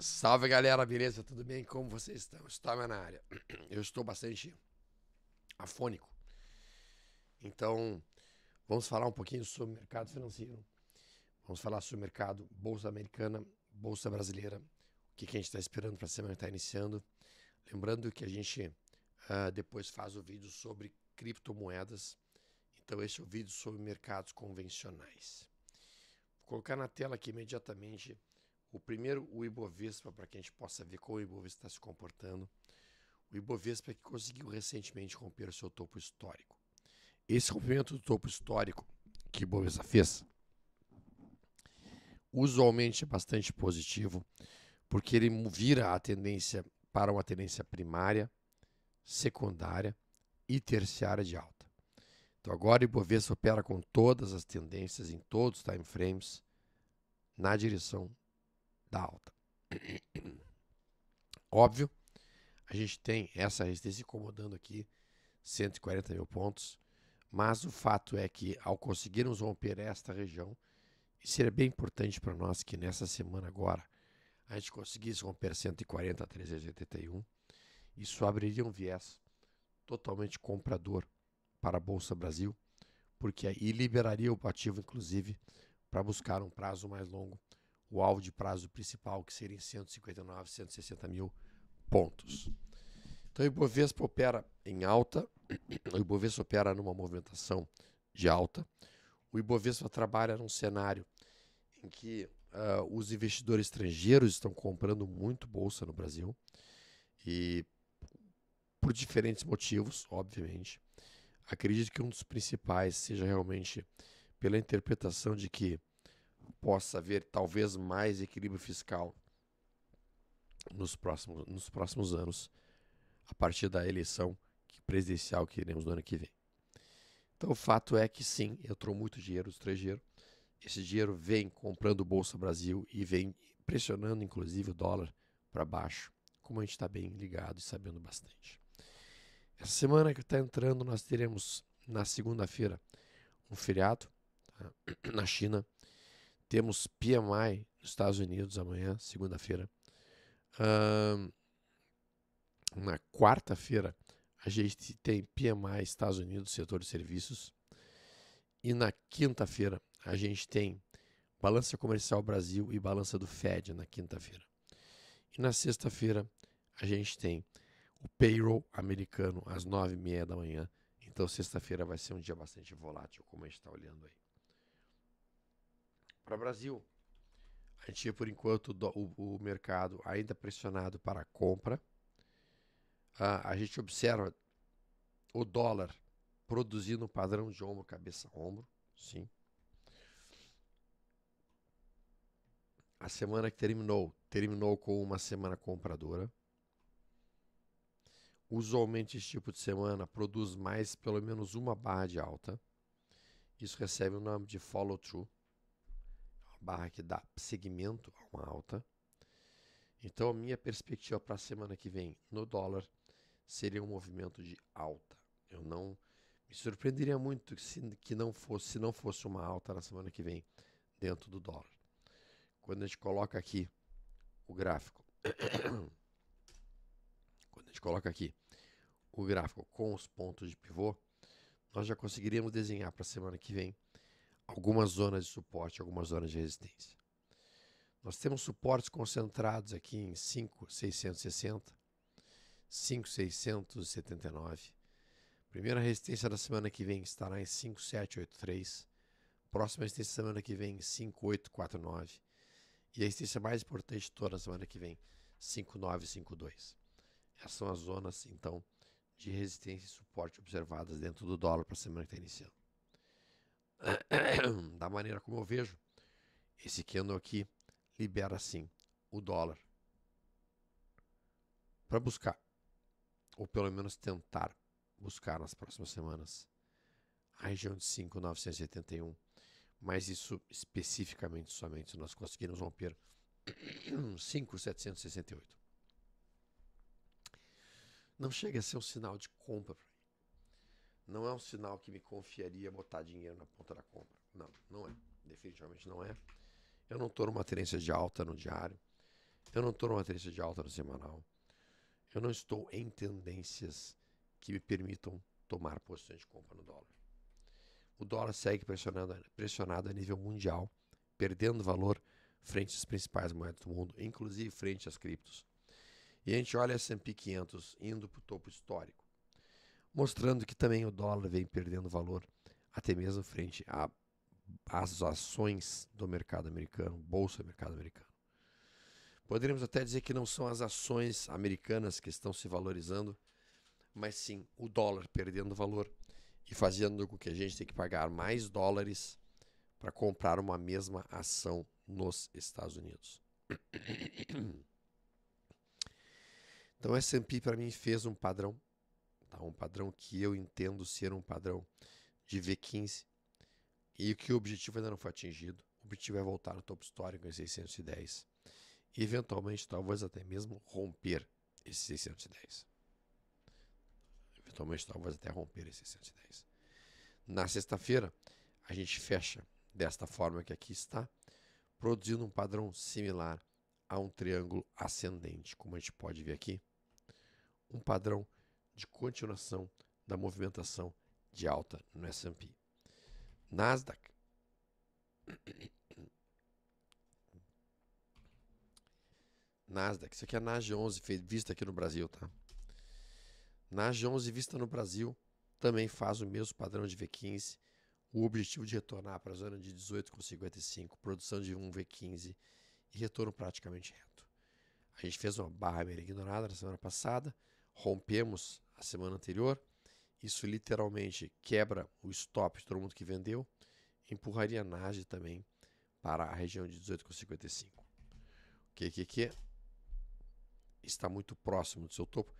Salve galera, beleza? Tudo bem? Como vocês estão? Estava na área. Eu estou bastante afônico. Então, vamos falar um pouquinho sobre o mercado financeiro. Vamos falar sobre o mercado Bolsa Americana, Bolsa Brasileira. O que a gente está esperando para a semana que está iniciando. Lembrando que a gente depois faz o vídeo sobre criptomoedas. Então, esse é o vídeo sobre mercados convencionais. Vou colocar na tela aqui imediatamente o Ibovespa, para que a gente possa ver como o Ibovespa está se comportando. O Ibovespa que conseguiu recentemente romper o seu topo histórico. Esse rompimento do topo histórico que o Ibovespa fez, usualmente é bastante positivo, porque ele vira a tendência para uma tendência primária, secundária e terciária de alta. Então agora o Ibovespa opera com todas as tendências em todos os time frames na direção da alta. Óbvio, a gente tem essa resistência incomodando aqui 140 mil pontos, mas o fato é que ao conseguirmos romper esta região, e seria bem importante para nós que nessa semana agora a gente conseguisse romper 140 a 381, isso abriria um viés totalmente comprador para a Bolsa Brasil, porque aí liberaria o ativo inclusive para buscar um prazo mais longo, o alvo de prazo principal que seria em 159, 160 mil pontos. Então o Ibovespa opera em alta, o Ibovespa opera numa movimentação de alta, o Ibovespa trabalha num cenário em que os investidores estrangeiros estão comprando muito bolsa no Brasil e por diferentes motivos, obviamente. Acredito que um dos principais seja realmente pela interpretação de que possa haver talvez mais equilíbrio fiscal nos próximos anos, a partir da eleição presidencial que iremos no ano que vem. Então o fato é que sim, entrou muito dinheiro estrangeiro. Esse dinheiro vem comprando Bolsa Brasil e vem pressionando inclusive o dólar para baixo, como a gente está bem ligado e sabendo bastante. Essa semana que está entrando, nós teremos na segunda-feira um feriado, tá? Na China. Temos PMI nos Estados Unidos amanhã, segunda-feira. Na quarta-feira, a gente tem PMI Estados Unidos, setor de serviços. E na quinta-feira, a gente tem Balança Comercial Brasil e Balança do Fed na quinta-feira. E na sexta-feira, a gente tem o payroll americano às 9h30 da manhã. Então, sexta-feira vai ser um dia bastante volátil, como a gente está olhando aí. Para o Brasil, a gente vê por enquanto o mercado ainda pressionado para a compra. A gente observa o dólar produzindo um padrão de ombro, cabeça, ombro. Sim. A semana que terminou com uma semana compradora. Usualmente esse tipo de semana produz mais pelo menos uma barra de alta. Isso recebe o nome de follow through, uma barra que dá seguimento a uma alta. Então a minha perspectiva para a semana que vem no dólar seria um movimento de alta. Eu não me surpreenderia muito se não fosse uma alta na semana que vem dentro do dólar. Quando a gente coloca aqui o gráfico, com os pontos de pivô, nós já conseguiríamos desenhar para a semana que vem algumas zonas de suporte, algumas zonas de resistência. Nós temos suportes concentrados aqui em 5.660, 5.679. Primeira resistência da semana que vem estará em 5.783. Próxima resistência da semana que vem em 5.849. E a resistência mais importante de toda a semana que vem, 5.952. Essas são as zonas, então, de resistência e suporte observadas dentro do dólar para a semana que está iniciando. Da maneira como eu vejo, esse candle aqui libera sim o dólar para buscar, ou pelo menos tentar buscar nas próximas semanas, a região de 5.981, mas isso especificamente somente se nós conseguirmos romper 5.768. Não chega a ser um sinal de compra para mim. Não é um sinal que me confiaria botar dinheiro na ponta da compra. Não, não é. Definitivamente não é. Eu não estou numa tendência de alta no diário. Eu não estou numa tendência de alta no semanal. Eu não estou em tendências que me permitam tomar posições de compra no dólar. O dólar segue pressionado a nível mundial, perdendo valor frente às principais moedas do mundo, inclusive frente às criptos. E a gente olha S&P 500 indo para o topo histórico, mostrando que também o dólar vem perdendo valor, até mesmo frente às ações do mercado americano, bolsa do mercado americano. Poderíamos até dizer que não são as ações americanas que estão se valorizando, mas sim o dólar perdendo valor e fazendo com que a gente tenha que pagar mais dólares para comprar uma mesma ação nos Estados Unidos. Então o S&P para mim fez um padrão, tá? Um padrão que eu entendo ser um padrão de V15 e que o objetivo ainda não foi atingido. O objetivo é voltar no topo histórico em 610 e eventualmente talvez até mesmo romper esse 610. Eventualmente talvez até romper esse 610. Na sexta-feira a gente fecha desta forma que aqui está, produzindo um padrão similar a um triângulo ascendente, como a gente pode ver aqui. Um padrão de continuação da movimentação de alta no S&P. Nasdaq. Nasdaq, isso aqui é a NASD 11 vista aqui no Brasil, tá? NASD 11 vista no Brasil também faz o mesmo padrão de V15, o objetivo de retornar para a zona de 18,55, produção de um V15 e retorno praticamente reto. A gente fez uma barra meio ignorada na semana passada, rompemos a semana anterior, isso literalmente quebra o stop de todo mundo que vendeu, empurraria a NASD também para a região de 18,55. O que está muito próximo do seu topo.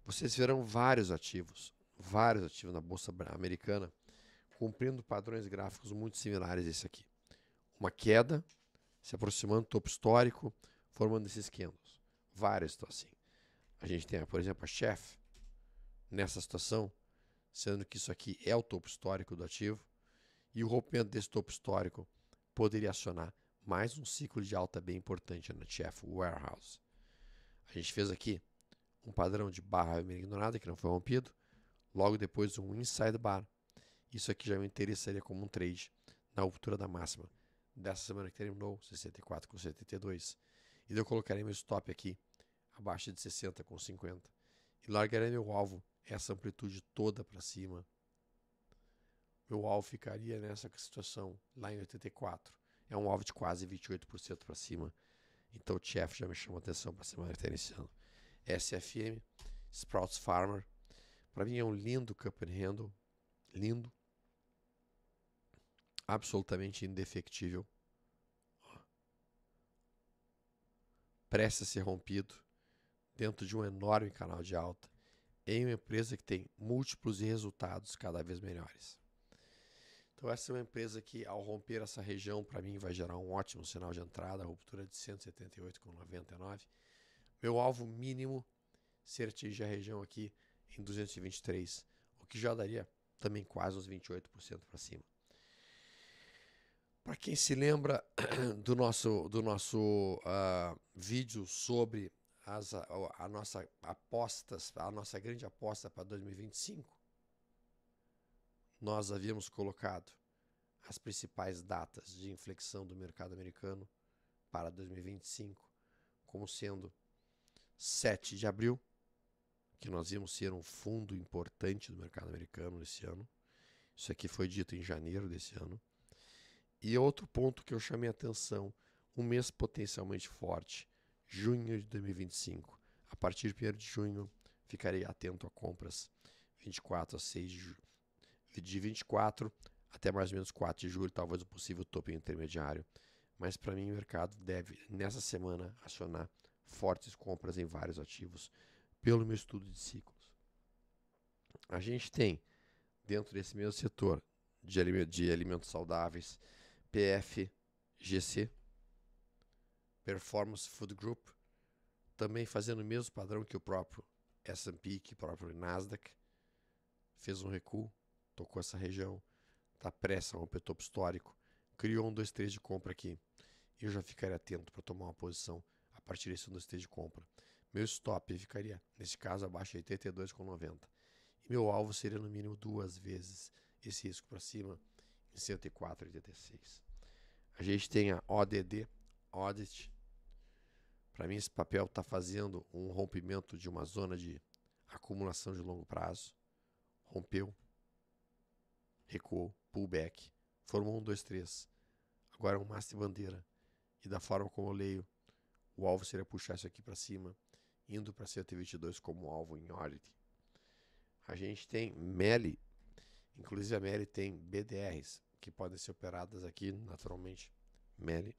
Vocês verão vários ativos na bolsa americana, cumprindo padrões gráficos muito similares a esse aqui. Uma queda, se aproximando do topo histórico, formando esses candles. Vários estão assim. A gente tem, por exemplo, a Chef, nessa situação, sendo que isso aqui é o topo histórico do ativo, e o rompimento desse topo histórico poderia acionar mais um ciclo de alta bem importante na Chef Warehouse. A gente fez aqui um padrão de barra meio ignorada que não foi rompido, logo depois um inside bar. Isso aqui já me interessaria como um trade na altura da máxima dessa semana que terminou, 64,72. E eu colocarei meu stop aqui abaixo de 60,50 e largarei meu alvo essa amplitude toda para cima. Meu alvo ficaria nessa situação lá em 84. É um alvo de quase 28% para cima. Então o Chef já me chamou a atenção para a semana que está iniciando. SFM, Sprouts Farmer. Para mim é um lindo cup and handle. Lindo. Absolutamente indefectível. Prestes a ser rompido dentro de um enorme canal de alta em uma empresa que tem múltiplos resultados cada vez melhores. Então essa é uma empresa que ao romper essa região para mim vai gerar um ótimo sinal de entrada, a ruptura de 178,99. Meu alvo mínimo se atingir a região aqui em 223, o que já daria também quase uns 28% para cima. Para quem se lembra do nosso vídeo sobre a nossa grande aposta para 2025, nós havíamos colocado as principais datas de inflexão do mercado americano para 2025 como sendo 7 de abril, que nós íamos ser um fundo importante do mercado americano esse ano. Isso aqui foi dito em janeiro desse ano. E outro ponto que eu chamei a atenção, um mês potencialmente forte, junho de 2025. A partir de 1º de junho, ficarei atento a compras 24 a 6 de julho. De 24 até mais ou menos 4 de julho, talvez o possível topo intermediário. Mas para mim o mercado deve, nessa semana, acionar fortes compras em vários ativos, pelo meu estudo de ciclos. A gente tem, dentro desse mesmo setor de alimentos saudáveis, PFGC, Performance Food Group, também fazendo o mesmo padrão que o próprio S&P, que o próprio Nasdaq, fez um recuo, tocou essa região, está prestes a romper topo histórico, criou um 2-3 de compra aqui. Eu já ficaria atento para tomar uma posição a partir desse 1, 2, 3 de compra. Meu stop ficaria, nesse caso, abaixo de 82,90. E meu alvo seria no mínimo 2 vezes esse risco para cima, em 104,86. A gente tem a ODD, Audit. Para mim, esse papel está fazendo um rompimento de uma zona de acumulação de longo prazo. Rompeu, recuou, pullback, formou 1, 2, 3. Agora é um mastro de bandeira. E da forma como eu leio, o alvo seria puxar isso aqui para cima, indo para 122 como alvo em Audit. A gente tem MELI, inclusive a MELI tem BDRs, que podem ser operadas aqui naturalmente. MELI,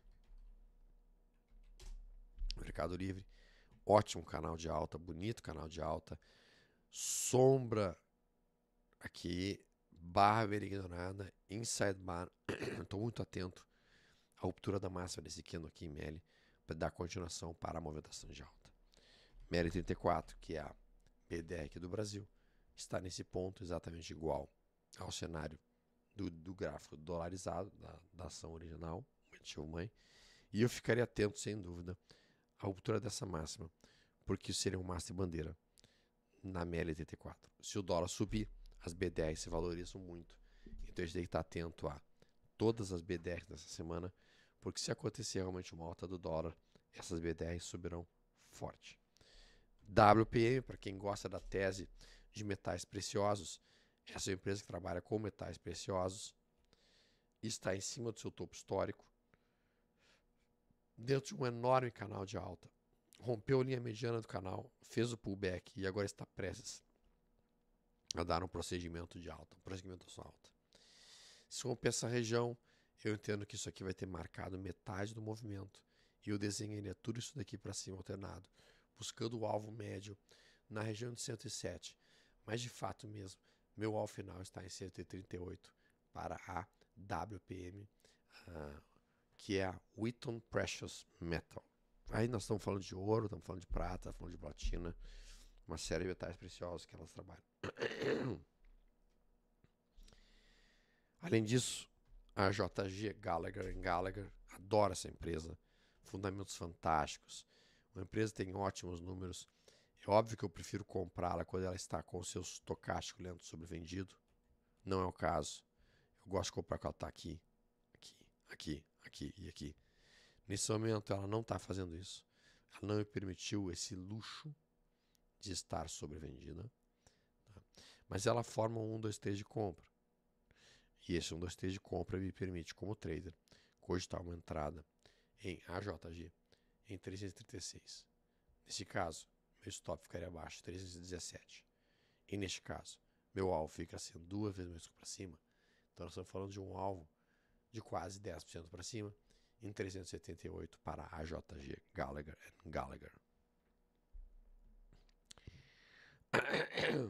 Mercado Livre, ótimo canal de alta, bonito canal de alta, sombra aqui, barra bem ignorada, inside bar, estou muito atento à ruptura da máxima desse candle aqui em MELI, para dar continuação para a movimentação de alta. MELI 34, que é a BDR aqui do Brasil, está nesse ponto exatamente igual ao cenário do gráfico dolarizado, da ação original, ativo mãe, e eu ficaria atento, sem dúvida, à ruptura dessa máxima, porque isso seria um mastro de bandeira na MELI 34. Se o dólar subir, as BDRs se valorizam muito, então a gente tem que estar atento a todas as BDRs dessa semana, porque se acontecer realmente uma alta do dólar, essas BDRs subirão forte. WPM, para quem gosta da tese de metais preciosos, essa é uma empresa que trabalha com metais preciosos, está em cima do seu topo histórico, dentro de um enorme canal de alta. Rompeu a linha mediana do canal, fez o pullback e agora está prestes a dar um procedimento de alta, um prosseguimento da sua alta. Se romper essa região, eu entendo que isso aqui vai ter marcado metade do movimento e eu desenharia tudo isso daqui para cima alternado, buscando o alvo médio na região de 107. Mas de fato mesmo, meu alvo final está em 138 para a WPM, que é a Wheaton Precious Metal. Aí nós estamos falando de ouro, estamos falando de prata, estamos falando de platina, uma série de metais preciosos que elas trabalham. Além disso, a JG Gallagher Gallagher, adora essa empresa, fundamentos fantásticos, uma empresa que tem ótimos números. É óbvio que eu prefiro comprá-la quando ela está com o seu estocástico lento sobrevendido. Não é o caso. Eu gosto de comprar quando ela está aqui, aqui e aqui. Nesse momento ela não está fazendo isso. Ela não me permitiu esse luxo de estar sobrevendida. Tá? Mas ela forma um 1, 2, 3 de compra. E esse 1, 2, 3 de compra me permite, como trader, cogitar uma entrada em AJG em 336. Nesse caso, meu stop ficaria abaixo de 317. E neste caso, meu alvo fica sendo 2 vezes mais para cima. Então nós estamos falando de um alvo de quase 10% para cima em 378 para a AJG Gallagher Gallagher.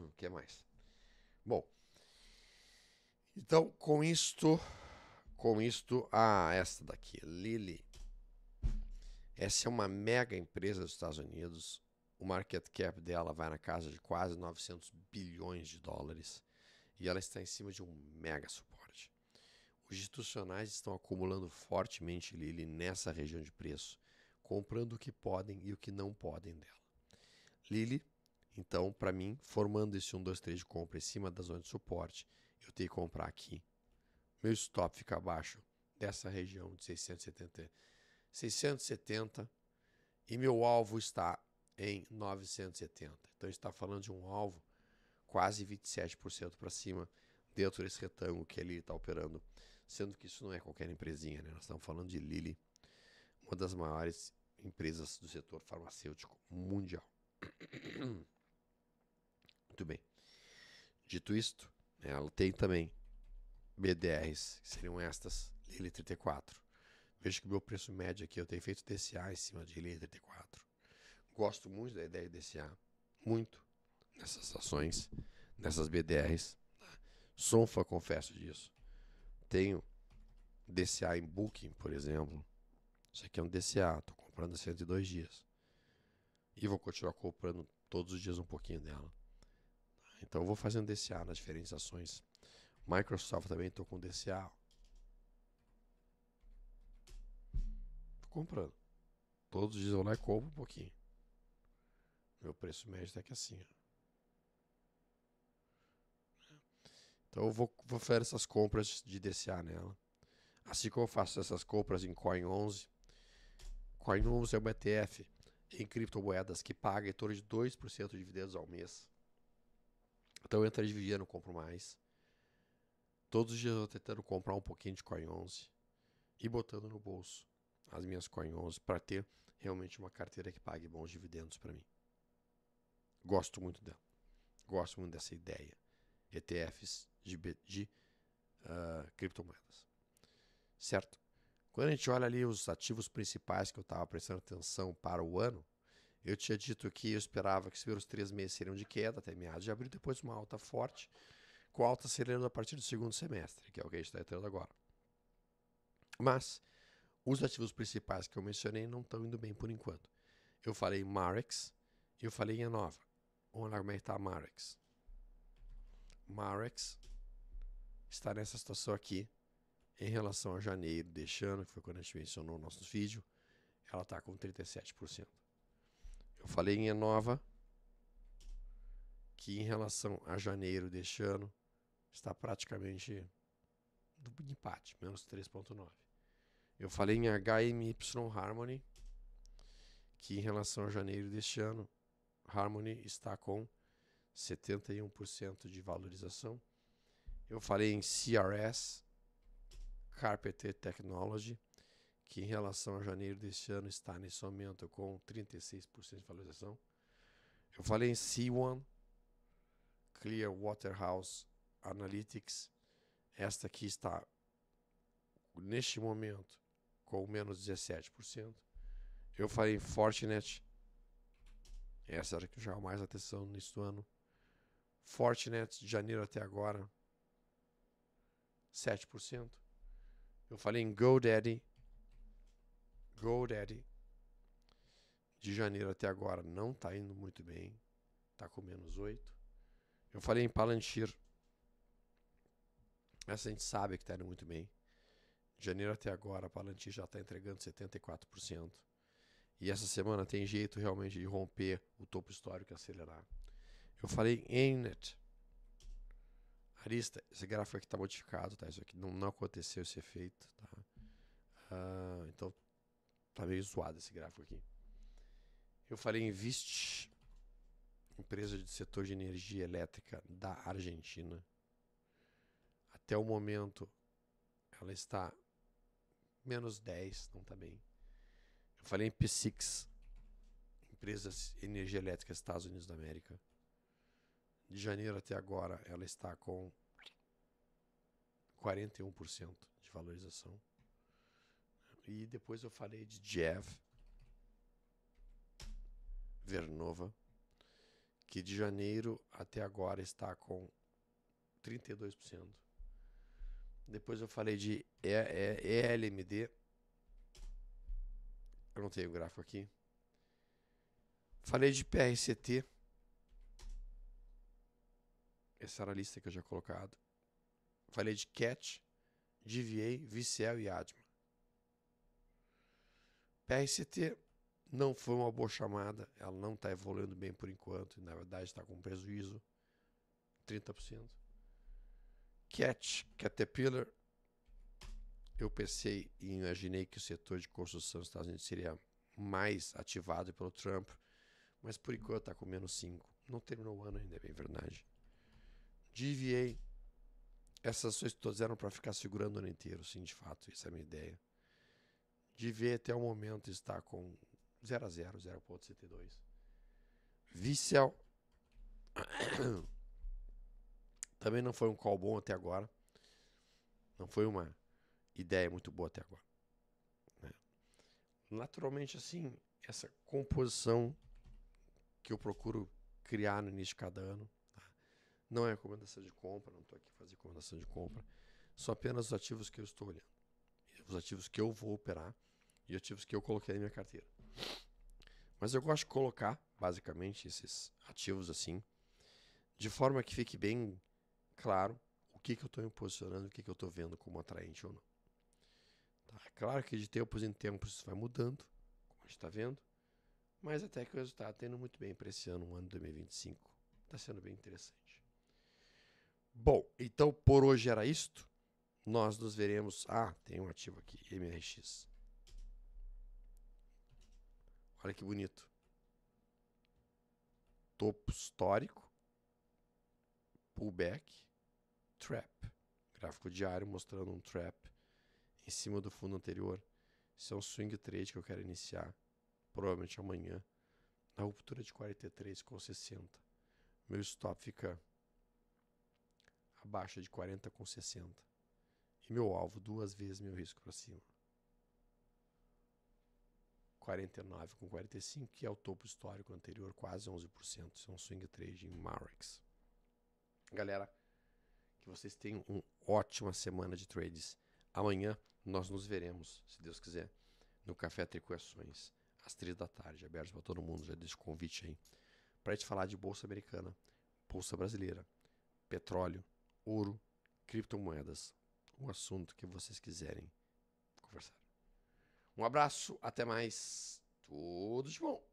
O que mais? Bom, então com isto, esta daqui, Lilly. Essa é uma mega empresa dos Estados Unidos. O market cap dela vai na casa de quase 900 bilhões de dólares e ela está em cima de um mega suporte. Os institucionais estão acumulando fortemente Lilly nessa região de preço, comprando o que podem e o que não podem dela. Lilly, então, para mim, formando esse 1, 2, 3 de compra em cima da zona de suporte, eu tenho que comprar aqui. Meu stop fica abaixo dessa região de 670 e meu alvo está em 970. Então está falando de um alvo quase 27% para cima dentro desse retângulo que ele está operando, sendo que isso não é qualquer empresinha, né? Nós estamos falando de Lilly, uma das maiores empresas do setor farmacêutico mundial. Muito bem. Dito isto, ela tem também BDRs, que seriam estas, Lilly 34. Vejo que o meu preço médio aqui, eu tenho feito DCA em cima de Lilly 34. Gosto muito da ideia de DCA, muito, nessas ações, nessas BDRs. Sou um fã, confesso disso. Tenho DCA em Booking, por exemplo. Isso aqui é um DCA, estou comprando há 102 dias. E vou continuar comprando todos os dias um pouquinho dela. Então eu vou fazendo DCA nas diferentes ações. Microsoft também estou com DCA. Tô comprando. Todos os dias eu vou lá e compro um pouquinho. Meu preço médio está aqui assim. Ó. Então eu vou fazer essas compras de DCA nela. Assim como eu faço essas compras em Coin 11. Coin 11 é uma ETF em criptomoedas que paga em torno de 2% de dividendos ao mês. Então entra dividendo, compro mais. Todos os dias eu tô tentando comprar um pouquinho de Coin 11 e botando no bolso as minhas Coin 11 para ter realmente uma carteira que pague bons dividendos para mim. Gosto muito dela. Gosto muito dessa ideia. ETFs de criptomoedas. Certo? Quando a gente olha ali os ativos principais que eu estava prestando atenção para o ano, eu tinha dito que eu esperava que os primeiros 3 meses seriam de queda até meados de abril, depois uma alta forte, com alta acelerando a partir do segundo semestre, que é o que a gente está entrando agora. Mas os ativos principais que eu mencionei não estão indo bem por enquanto. Eu falei em Marex e eu falei em Enova. Vamos lá como é que está a Marex. Marex está nessa situação aqui em relação a janeiro deste ano, que foi quando a gente mencionou no nosso vídeo, ela está com 37%. Eu falei em Enova, que em relação a janeiro deste ano, está praticamente do empate, menos 3,9%. Eu falei em HMY Harmony, que em relação a janeiro deste ano, Harmony está com 71% de valorização. Eu falei em CRS, Carpenter Technology, que em relação a janeiro deste ano está nesse momento com 36% de valorização. Eu falei em C1, Clearwaterhouse Analytics. Esta aqui está, neste momento, com menos 17%. Eu falei em Fortinet. Essa era que já mais atenção neste ano. Fortinet, de janeiro até agora, 7%. Eu falei em GoDaddy. GoDaddy, de janeiro até agora, não está indo muito bem. Está com menos 8%. Eu falei em Palantir. Essa a gente sabe que está indo muito bem. De janeiro até agora, a Palantir já está entregando 74%. E essa semana tem jeito realmente de romper o topo histórico e acelerar. Eu falei em Mnet. Arista, esse gráfico aqui está modificado, tá? Isso aqui não aconteceu esse efeito, tá? Então, tá meio zoado esse gráfico aqui. Eu falei em Vist, empresa de setor de energia elétrica da Argentina. Até o momento, ela está menos 10, não está bem. Eu falei em P6, empresas de energia elétrica dos Estados Unidos da América. De janeiro até agora, ela está com 41% de valorização. E depois eu falei de JEV, Vernova, que de janeiro até agora está com 32%. Depois eu falei de ELMD. Eu não tenho o gráfico aqui. Falei de PRCT. Essa era a lista que eu já colocado. Falei de CAT, DVA, VCL e ADMA. PRCT não foi uma boa chamada. Ela não está evoluindo bem por enquanto. Na verdade está com prejuízo. 30%. CAT, Caterpillar. Eu pensei e imaginei que o setor de construção dos Estados Unidos seria mais ativado pelo Trump, mas por enquanto está com menos 5%. Não terminou o ano ainda, é bem verdade. DVA, essas ações todas eram para ficar segurando o ano inteiro, sim, de fato, essa é a minha ideia. DVA até o momento está com 0 a 0, 0,72. Vissel também não foi um call bom até agora. Não foi uma ideia muito boa até agora. Né? Naturalmente, assim, essa composição que eu procuro criar no início de cada ano, tá? Não é recomendação de compra, não estou aqui fazendo recomendação de compra, são apenas os ativos que eu estou olhando, os ativos que eu vou operar e ativos que eu coloquei na minha carteira. Mas eu gosto de colocar, basicamente, esses ativos assim, de forma que fique bem claro o que eu estou me posicionando, o que eu estou vendo como atraente ou não. Tá? É claro que de tempos em tempos isso vai mudando, como a gente tá vendo. Mas até que o resultado tá indo muito bem para esse ano, um ano 2025. Tá sendo bem interessante. Bom, então por hoje era isto. Nós nos veremos. Ah, tem um ativo aqui, MRX. Olha que bonito. Topo histórico, pullback, trap. Gráfico diário mostrando um trap em cima do fundo anterior. Esse é um swing trade que eu quero iniciar, provavelmente amanhã, na ruptura de 43,60. Meu stop fica abaixo de 40,60. E meu alvo 2 vezes meu risco para cima. 49,45, que é o topo histórico anterior, quase 11%. Isso é um swing trade em Marex. Galera, que vocês tenham uma ótima semana de trades. Amanhã nós nos veremos, se Deus quiser, no Café Tricoações, às 3 da tarde, aberto para todo mundo. Já deixo o convite aí. Para a gente falar de Bolsa Americana, Bolsa Brasileira, petróleo, ouro, criptomoedas. Um assunto que vocês quiserem conversar. Um abraço, até mais. Tudo de bom.